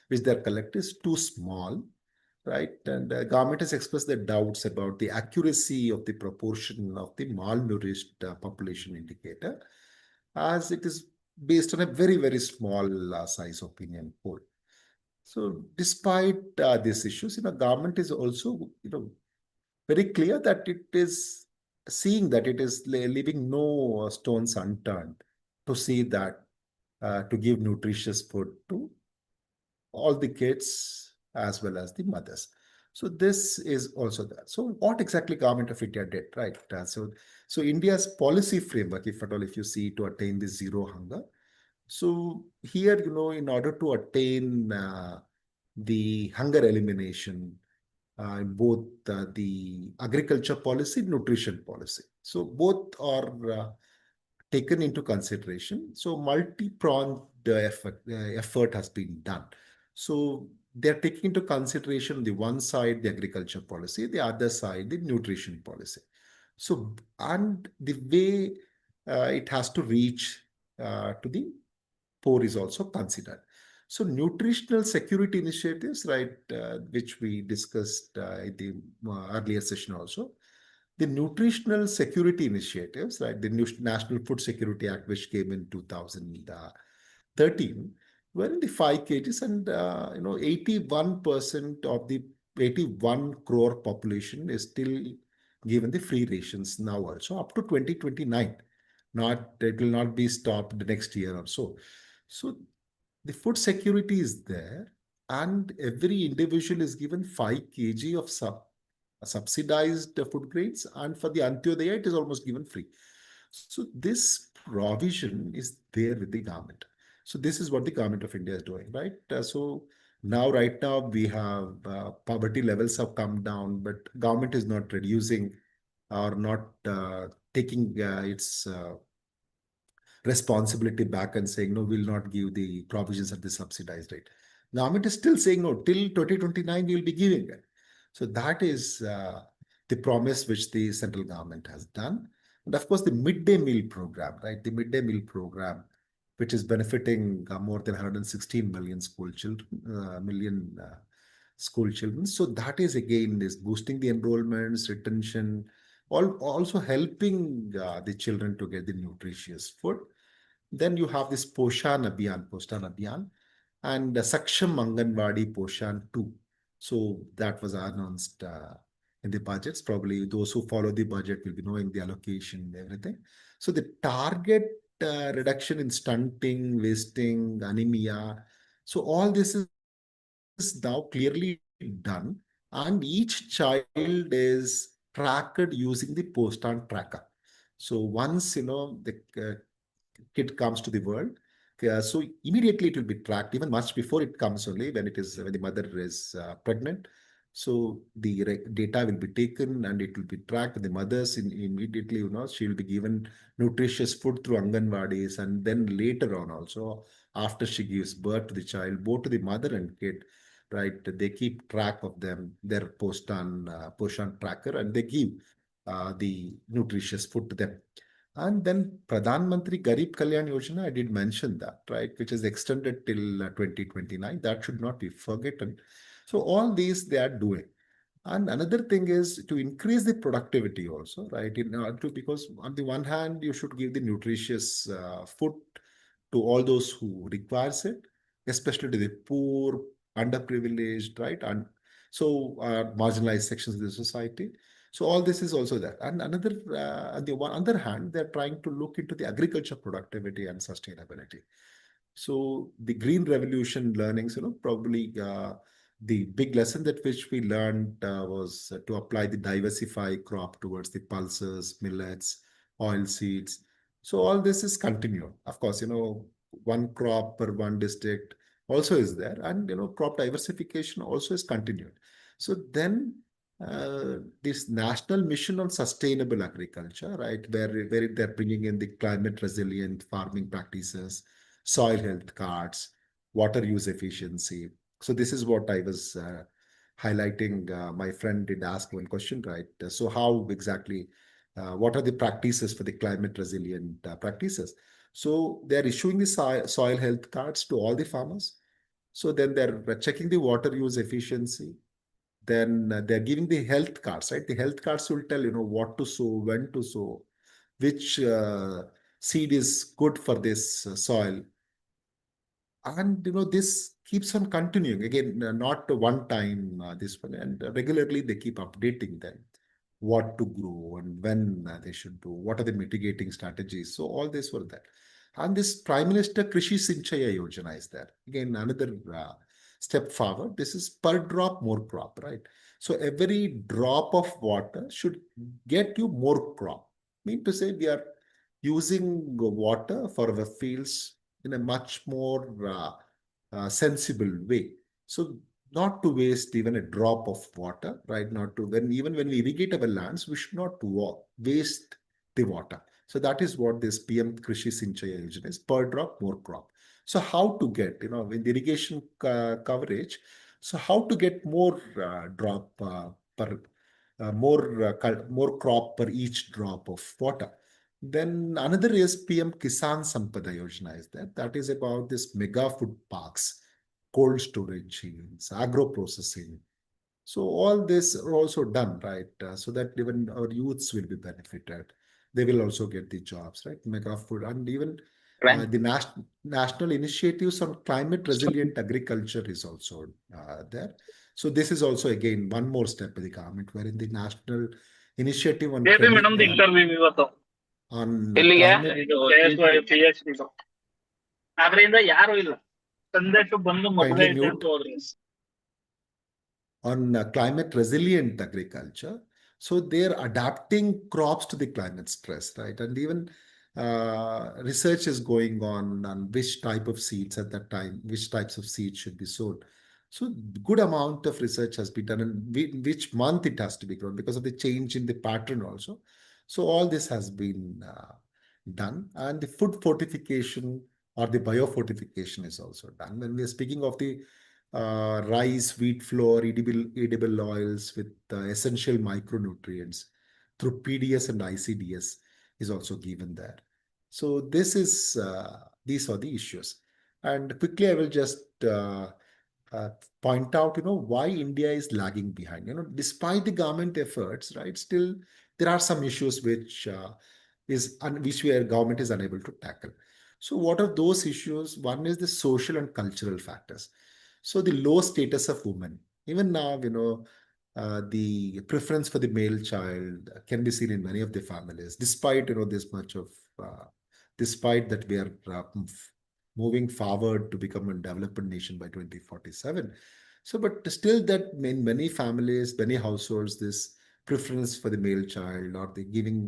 which they collect is too small, right? And the government has expressed their doubts about the accuracy of the proportion of the malnourished population indicator, as it is based on a very, very small size opinion poll. So despite these issues, government is also, very clear that it is seeing that it is leaving no stones unturned to see that to give nutritious food to all the kids as well as the mothers. So this is also there. So what exactly Government of India did, right? So India's policy framework, if at all, if you see, to attain the zero hunger. So here, in order to attain the hunger elimination, in both the agriculture policy, nutrition policy. So both are taken into consideration. So multi-pronged effort has been done. So they're taking into consideration the one side, the agriculture policy, the other side, the nutrition policy. So, and the way it has to reach to the poor is also considered. So nutritional security initiatives, right, which we discussed in the earlier session also. The nutritional security initiatives, right, the National Food Security Act, which came in 2013, were in the 5 kgs, and 81% of the 81 crore population is still given the free rations now also up to 2029. Not, it will not be stopped the next year or so. So the food security is there, and every individual is given 5 kg of subsidized food grains, and for the Antyodaya, it is almost given free. So this provision is there with the government. So this is what the Government of India is doing, right? So now, right now, we have poverty levels have come down, but government is not reducing or not taking its responsibility back and saying, no, we'll not give the provisions at the subsidized rate. Government is still saying, no, till 2029, we will be giving it. So that is the promise which the central government has done. And of course, the midday meal program, right? The midday meal program, which is benefiting more than 116 million school children. So that is again is boosting the enrollments, retention, also helping the children to get the nutritious food. Then you have this Poshan Abhiyan, and Saksham Anganwadi Poshan 2. So that was announced in the budgets. Probably those who follow the budget will be knowing the allocation and everything. So the target reduction in stunting, wasting, anemia. So all this is now clearly done, and each child is tracked using the post-on tracker. So once the kid comes to the world, so immediately it will be tracked, even much before it comes, only when the mother is pregnant. So the data will be taken and it will be tracked. The mothers immediately, she will be given nutritious food through Anganwadis, and then later on also, after she gives birth to the child, both to the mother and kid, right? They keep track of them, their post-on tracker, and they give the nutritious food to them. And then Pradhan Mantri Garib Kalyan Yojana, I did mention that, right, which is extended till 2029. That should not be forgotten. So all these they are doing. And another thing is to increase the productivity also, right? Because on the one hand, you should give the nutritious food to all those who requires it, especially to the poor, underprivileged, right? And so marginalized sections of the society. So all this is also there. And on the one other hand, they're trying to look into the agriculture productivity and sustainability. So the green revolution learnings, probably the big lesson that which we learned was to apply the diversify crop towards the pulses, millets, oil seeds. So all this is continued. Of course, one crop per one district also is there, and crop diversification also is continued. So then this national mission on sustainable agriculture, right, where they're bringing in the climate resilient farming practices, soil health cards, water use efficiency. So this is what I was highlighting. My friend did ask one question, right? So how exactly, what are the practices for the climate resilient practices? So they're issuing the soil health cards to all the farmers. So then they're checking the water use efficiency. Then they're giving the health cards, right? The health cards will tell, what to sow, when to sow, which seed is good for this soil. And this keeps on continuing again, not one time, this one, and regularly they keep updating them what to grow and when they should do, what are the mitigating strategies. So all this were there. And this Prime Minister Krishi Sinchaya Yojana is there. Again, another step forward. This is per drop, more crop, right? So every drop of water should get you more crop. Mean to say we are using water for our fields in a much more sensible way. So not to waste even a drop of water, right? Not to even when we irrigate our lands, we should not waste the water. So that is what this PM Krishi Sinchaya Yojana is: per drop, more crop. So how to get, with irrigation coverage, so how to get more drop per more crop per each drop of water. Then another is PM Kisan Sampada Yojana is there. That is about this mega food parks, cold storage units, agro processing. So all this are also done, right? So that even our youths will be benefited. They will also get the jobs, right? Mega food, and even the national initiatives on climate resilient agriculture is also there. So this is also again one more step of the government, wherein the national initiative on baby ಮೇಡಮ್ದು interview ಇವತ್ತು ಎಲ್ಲಿಗೆ climate. ಇದು PhD ಆದ್ರಿಂದ ಯಾರು ಇಲ್ಲ ಸಂದೇಶ ಬಂದು ಮದುವೆ Kindly ಐತೆ ಅಂತ mute. ಹೋದ್ರು. On climate resilient agriculture. So they're adapting crops to the climate stress, right? And even research is going on which type of seeds at that time, which types of seeds should be sown. So good amount of research has been done, and which month it has to be grown because of the change in the pattern also. So all this has been done, and the food fortification or the biofortification is also done. When we are speaking of the rice, wheat flour, edible oils with essential micronutrients through PDS and ICDS is also given there. So these are the issues. And quickly, I will just uh, point out, why India is lagging behind. Despite the government efforts, right, still there are some issues which our government is unable to tackle. So what are those issues? One is the social and cultural factors. So the low status of women, even now, the preference for the male child can be seen in many of the families, despite this much of, despite that we are moving forward to become a developed nation by 2047. So, but still, that in many families, many households, this preference for the male child or the giving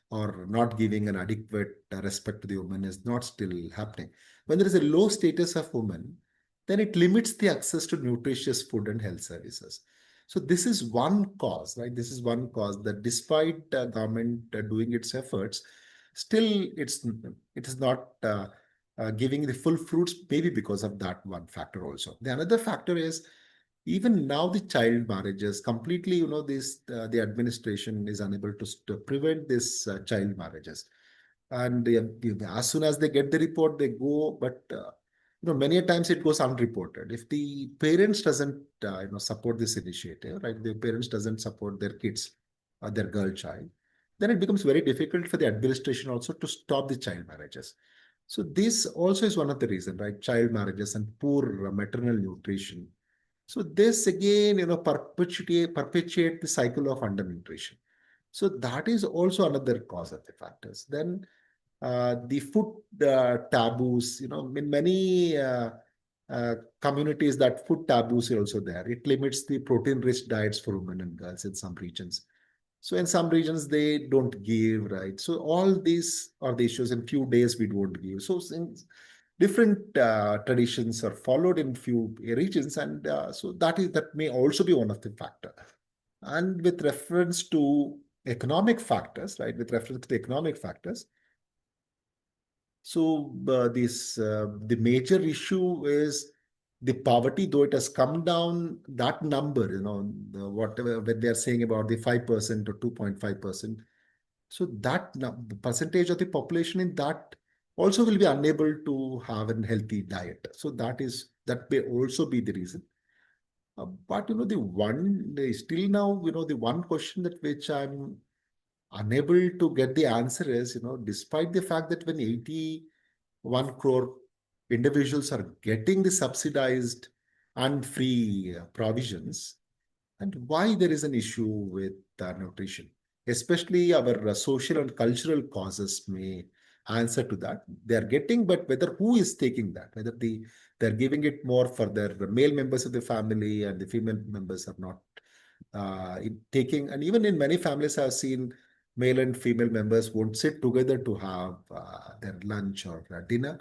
or not giving an adequate respect to the woman is not still happening. When there is a low status of woman, then it limits the access to nutritious food and health services. So this is one cause, right? This is one cause that despite government doing its efforts, still it is not giving the full fruits, maybe because of that one factor also. The another factor is even now the child marriages completely, this the administration is unable to prevent this child marriages. And as soon as they get the report, they go, but many a times it goes unreported. If the parents doesn't, support this initiative, right? The parents doesn't support their kids or their girl child, then it becomes very difficult for the administration also to stop the child marriages. So this also is one of the reasons, right? Child marriages and poor maternal nutrition. So this again, perpetuate the cycle of undernutrition. So that is also another cause of the factors. Then the food taboos, in many communities, that food taboos are also there. It limits the protein-rich diets for women and girls in some regions. So in some regions, they don't give, right? So all these are the issues. In few days, we don't give. So different traditions are followed in few regions, and so that may also be one of the factor. And with reference to economic factors, right? With reference to the economic factors, so the major issue is the poverty, though it has come down, that number, whatever when they are saying about the 5% or 2.5%. So that the percentage of the population in that also will be unable to have a healthy diet. So that may also be the reason. But still now, the one question that which I'm unable to get the answer is, despite the fact that when 81 crore individuals are getting the subsidized and free provisions, and why there is an issue with nutrition, especially our social and cultural causes may answer to that. They are getting, but whether who is taking that, whether they're giving it more for their male members of the family and the female members are not taking. And even in many families, I've seen male and female members won't sit together to have their lunch or dinner.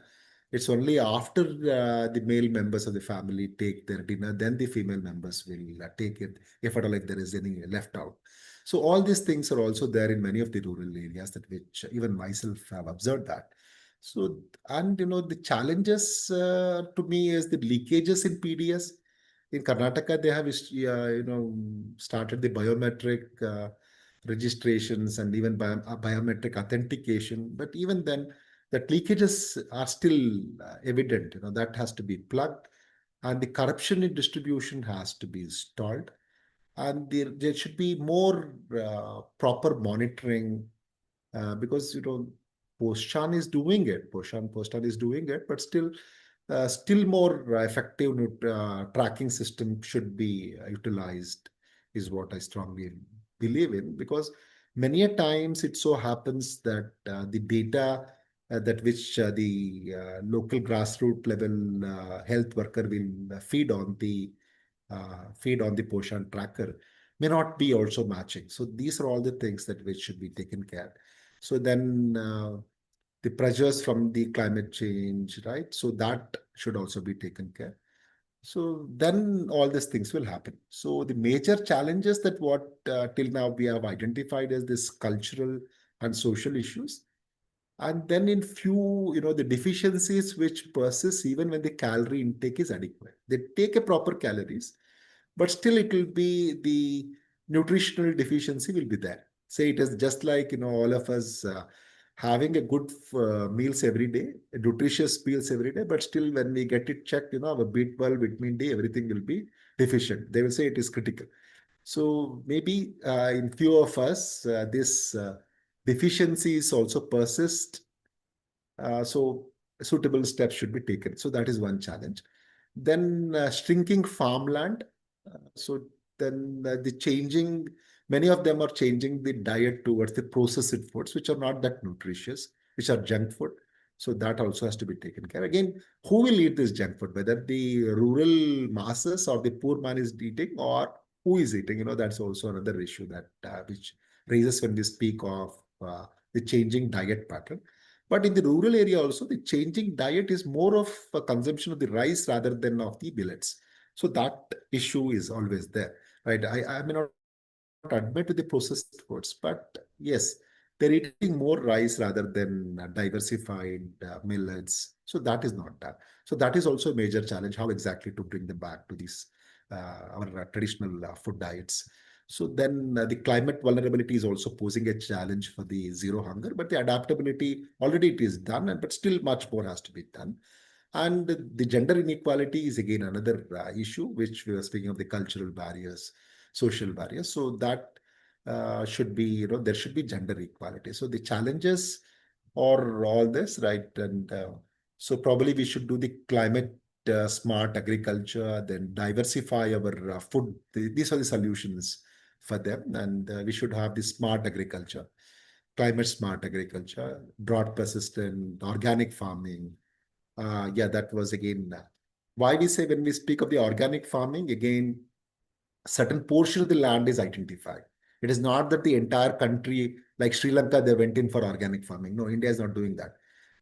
It's only after the male members of the family take their dinner, then the female members will take it, if at all, if there is any left out. So all these things are also there in many of the rural areas, that which even myself have observed that. So, and the challenges to me is the leakages in PDS. In Karnataka, they have started the biometric registrations and even biometric authentication. But even then, that leakages are still evident. That has to be plugged, and the corruption in distribution has to be stalled, and there should be more proper monitoring, because Poshan is doing it. Postan is doing it, but still more effective tracking system should be utilized, is what I strongly believe in, because many a times it so happens that the data that which the local grassroots level health worker will feed on the Poshan tracker may not be also matching. So these are all the things that which should be taken care. So then the pressures from the climate change, right? So that should also be taken care. So then all these things will happen. So the major challenges that what till now we have identified as this cultural and social issues. And then in few, the deficiencies which persist even when the calorie intake is adequate. They take a proper calories, but still it will be the nutritional deficiency will be there. Say it is just like, all of us having a good meals every day, nutritious meals every day, but still when we get it checked, our B12, vitamin D, everything will be deficient. They will say it is critical. So maybe in few of us, this deficiencies also persist. So suitable steps should be taken. So that is one challenge. Then shrinking farmland. So then many of them are changing the diet towards the processed foods, which are not that nutritious, which are junk food. So that also has to be taken care. Again, who will eat this junk food? Whether the rural masses or the poor man is eating, or who is eating? That's also another issue that which raises when we speak of the changing diet pattern. But in the rural area also, the changing diet is more of a consumption of the rice rather than of the millets. So that issue is always there, right? I may not admit to the processed foods, but yes, they're eating more rice rather than diversified millets. So that is not that. So that is also a major challenge, how exactly to bring them back to these our traditional food diets. So then the climate vulnerability is also posing a challenge for the zero hunger, but the adaptability already it is done, but still much more has to be done. And the gender inequality is again another issue, which we were speaking of, the cultural barriers, social barriers. So that should be, there should be gender equality. So the challenges are all this, right? And so probably we should do the climate smart agriculture, then diversify our food. These are the solutions for them. And we should have the smart agriculture, climate smart agriculture, drought persistent, organic farming. Yeah, that was again why we say, when we speak of the organic farming, again, certain portion of the land is identified. It is not that the entire country, like Sri Lanka, they went in for organic farming. No, India is not doing that.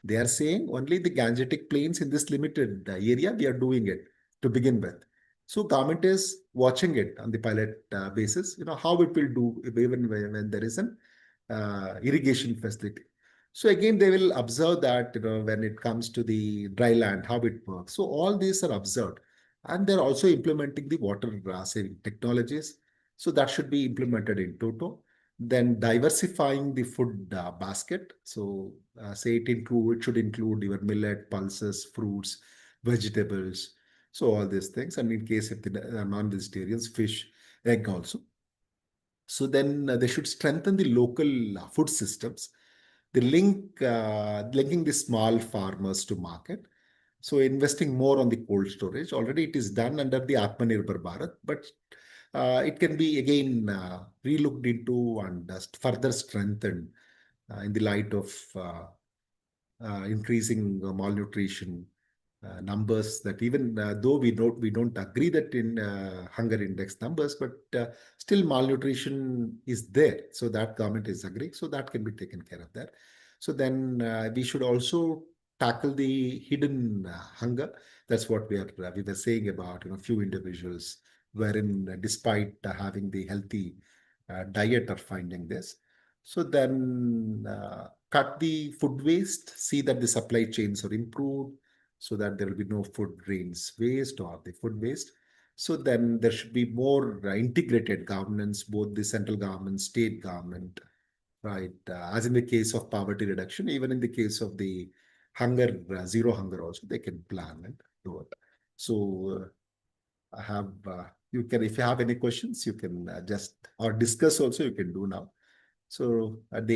They are saying only the Gangetic Plains in this limited area, we are doing it to begin with. So government is watching it on the pilot basis, how it will do even when there is an irrigation facility. So again, they will observe that, when it comes to the dry land, how it works. So all these are observed, and they're also implementing the water saving technologies. So that should be implemented in toto. Then diversifying the food basket. So say it should include your millet, pulses, fruits, vegetables. So all these things. And in case if the non-vegetarians, fish, egg also. So then they should strengthen the local food systems, the linking the small farmers to market. So investing more on the cold storage. Already it is done under the Atmanirbhar Bharat, but it can be again relooked into and further strengthened in the light of increasing malnutrition numbers, that even though we don't agree that in hunger index numbers, but still malnutrition is there. So that government is agreeing. So that can be taken care of there. So then we should also tackle the hidden hunger. That's what we were saying about, few individuals wherein despite having the healthy diet are finding this. So then cut the food waste, see that the supply chains are improved so that there will be no food grains waste or the food waste. So then there should be more integrated governance, both the central government, state government, right? As in the case of poverty reduction, even in the case of the hunger, zero hunger also, they can plan and do it. So I have, you can, if you have any questions, you can just, or discuss also, you can do now. So at the